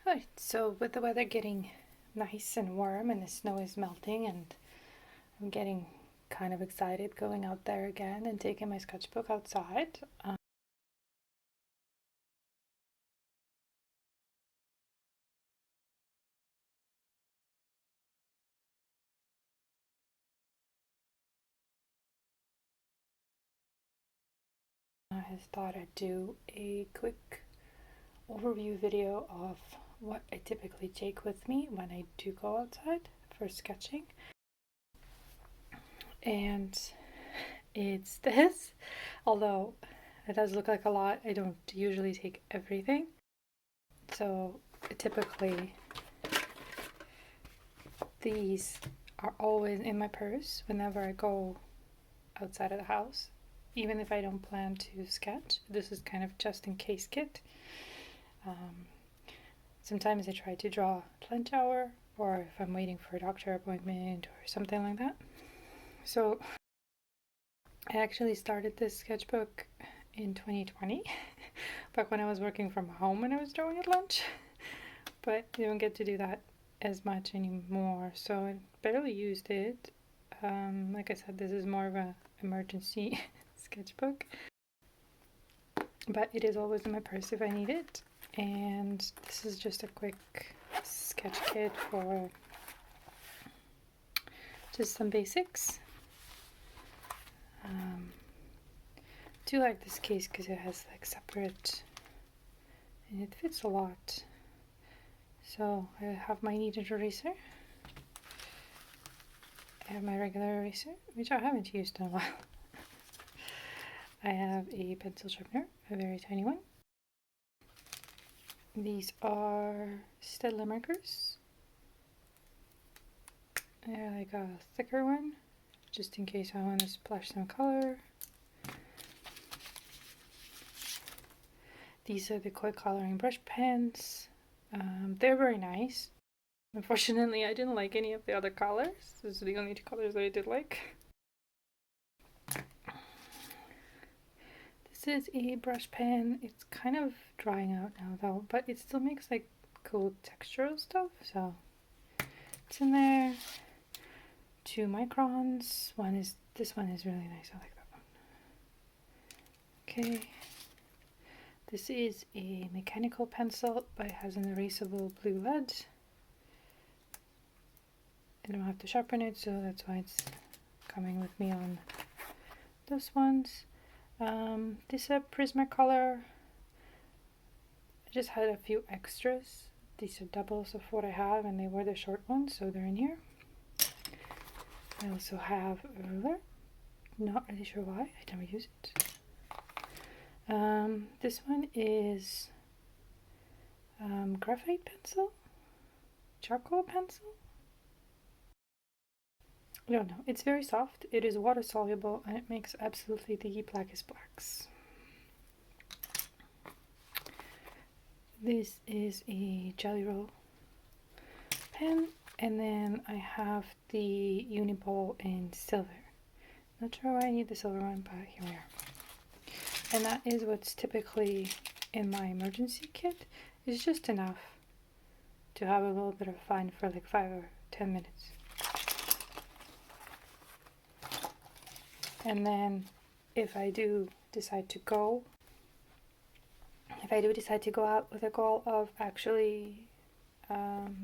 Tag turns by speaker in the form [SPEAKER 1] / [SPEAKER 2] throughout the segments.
[SPEAKER 1] Right, so with the weather getting nice and warm and the snow is melting, and I'm getting kind of excited going out there again and taking my sketchbook outside. I thought I'd do a quick overview video of what I typically take with me when I do go outside for sketching. And it's this, although it does look like a lot. I don't usually take everything. So typically these are always in my purse whenever I go outside of the house, even if I don't plan to sketch. This is kind of just in case kit. Sometimes I try to draw lunch hour, or if I'm waiting for a doctor appointment or something like that. So I actually started this sketchbook in 2020, back when I was working from home and I was drawing at lunch, but I don't get to do that as much anymore, so I barely used it. Like I said, this is more of an emergency sketchbook, but it is always in my purse if I need it. And this is just a quick sketch kit for just some basics. I do like this case because it has like separate, and it fits a lot. So I have my kneaded eraser. I have my regular eraser, which I haven't used in a while. I have a pencil sharpener, a very tiny one. These are Stedler markers. They're like a thicker one, just in case I want to splash some color. These are the quick coloring brush pens. They're very nice. Unfortunately, I didn't like any of the other colors. Those are the only two colors that I did like. This is a brush pen. It's kind of drying out now though, but it still makes like cool textural stuff, so it's in there. 2 microns. This one is really nice. I like that one. Okay. This is a mechanical pencil, but it has an erasable blue lead. I don't have to sharpen it, so that's why it's coming with me on those ones. This is a Prismacolor. I just had a few extras. These are doubles of what I have, and they were the short ones, so they're in here. I also have a ruler. Not really sure why. I never use it. This one is graphite pencil, charcoal pencil. I don't know. It's very soft. It is water soluble, and it makes absolutely the blackest blacks. This is a Jelly Roll pen, and then I have the Uniball in silver. Not sure why I need the silver one, but here we are. And that is what's typically in my emergency kit. It's just enough to have a little bit of fun for like 5 or 10 minutes. And then if I do decide to go out with a goal of actually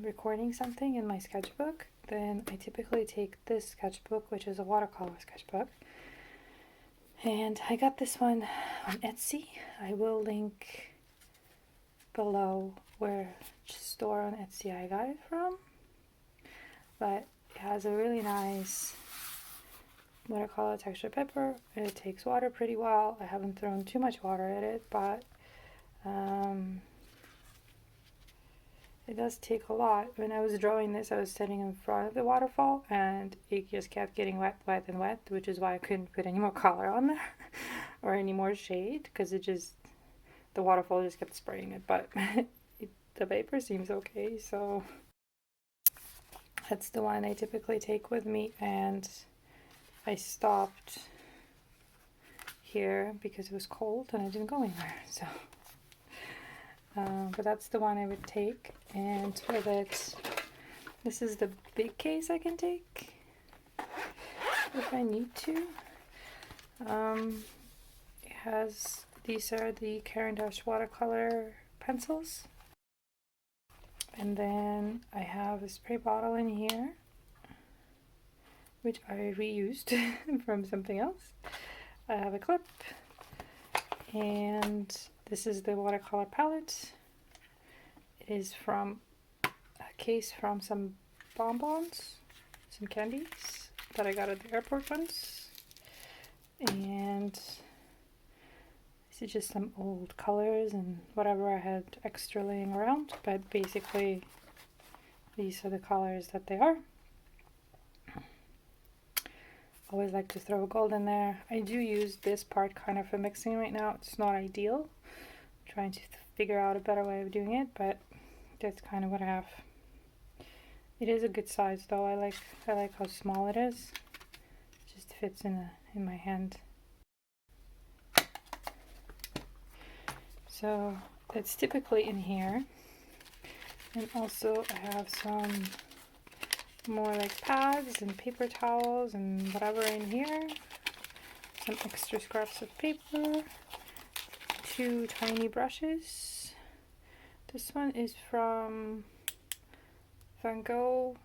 [SPEAKER 1] recording something in my sketchbook, then I typically take this sketchbook, which is a watercolor sketchbook. And I got this one on Etsy. I will link below where store on Etsy I got it from. But it has a really nice watercolor texture paper. It takes water pretty well. I haven't thrown too much water at it, but it does take a lot. When I was drawing this, I was sitting in front of the waterfall, and it just kept getting wet, wet, and wet, which is why I couldn't put any more color on there or any more shade, because the waterfall just kept spraying it. But the paper seems okay, so that's the one I typically take with me. And I stopped here because it was cold and I didn't go anywhere, so but that's the one I would take. And with it, this is the big case I can take if I need to. It has, these are the Caran d'Ache watercolor pencils. And then I have a spray bottle in here, which I reused from something else. I have a clip, and this is the watercolor palette. It is from a case from some bonbons, some candies that I got at the airport once. And this is just some old colors and whatever I had extra laying around, but basically these are the colors that they are. Always like to throw gold in there. I do use this part kind of for mixing right now. It's not ideal. I'm trying to figure out a better way of doing it, but that's kind of what I have. It is a good size though. I like how small it is. It just fits in my hand. So it's typically in here. And also I have some more like pads and paper towels and whatever in here. Some extra scraps of paper. 2 tiny brushes. This one is from Van Gogh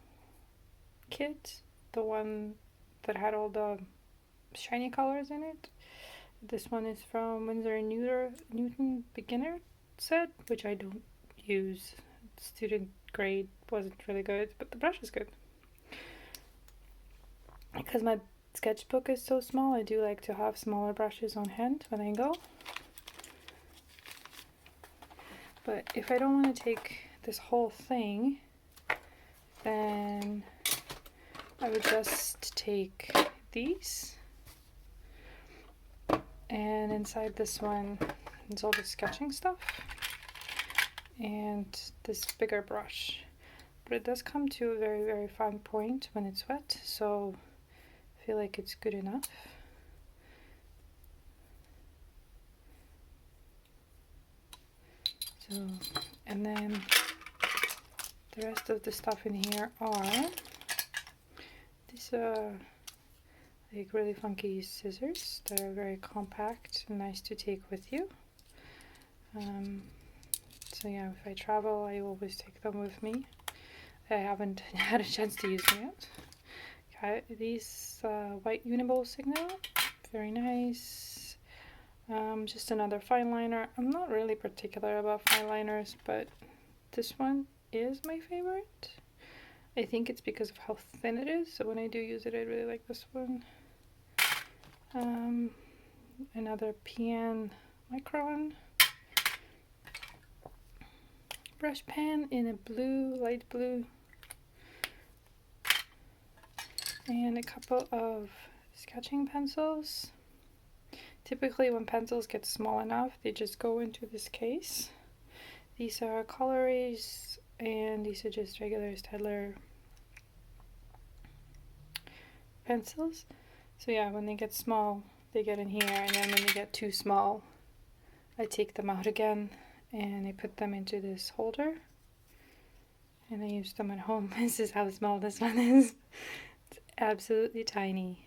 [SPEAKER 1] kit, the one that had all the shiny colors in it. This one is from Winsor & Newton beginner set, which I don't use. Student grade wasn't really good, but the brush is good. Because my sketchbook is so small, I do like to have smaller brushes on hand when I go. But if I don't want to take this whole thing, then I would just take these. And inside this one is all the sketching stuff and this bigger brush. But it does come to a very, very fine point when it's wet, so I feel like it's good enough. So, and then the rest of the stuff in here are these like really funky scissors that are very compact and nice to take with you. So yeah, if I travel, I always take them with me. I haven't had a chance to use them yet. Okay, these white Uniball Signal, very nice. Just another fine liner. I'm not really particular about fine liners, but this one is my favorite. I think it's because of how thin it is, so when I do use it, I really like this one. Another PN Micron brush pen in a blue, light blue, and a couple of sketching pencils. Typically when pencils get small enough, they just go into this case. These are Colorays, and these are just regular Staedtler pencils. So yeah, when they get small, they get in here, and then when they get too small, I take them out again and I put them into this holder and I use them at home. This is how small this one is. It's absolutely tiny,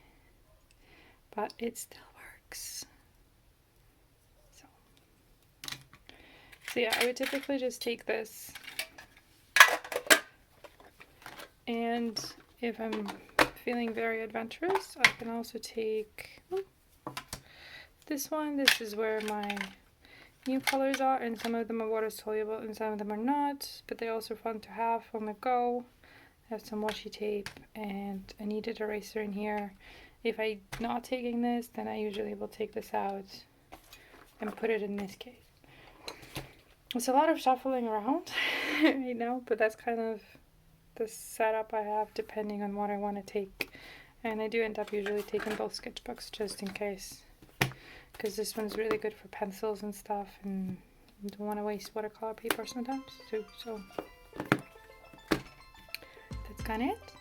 [SPEAKER 1] but it still works. So yeah, I would typically just take this, and if I'm feeling very adventurous, I can also take this one. This is where my new colors are, and some of them are water soluble and some of them are not, but they're also fun to have on the go. I have some washi tape and a kneaded eraser in here. If I'm not taking this, then I usually will take this out and put it in this case. It's a lot of shuffling around right now, but that's kind of the setup I have depending on what I want to take. And I do end up usually taking both sketchbooks just in case, because this one's really good for pencils and stuff, and you don't want to waste watercolor paper sometimes too. So that's kind of it.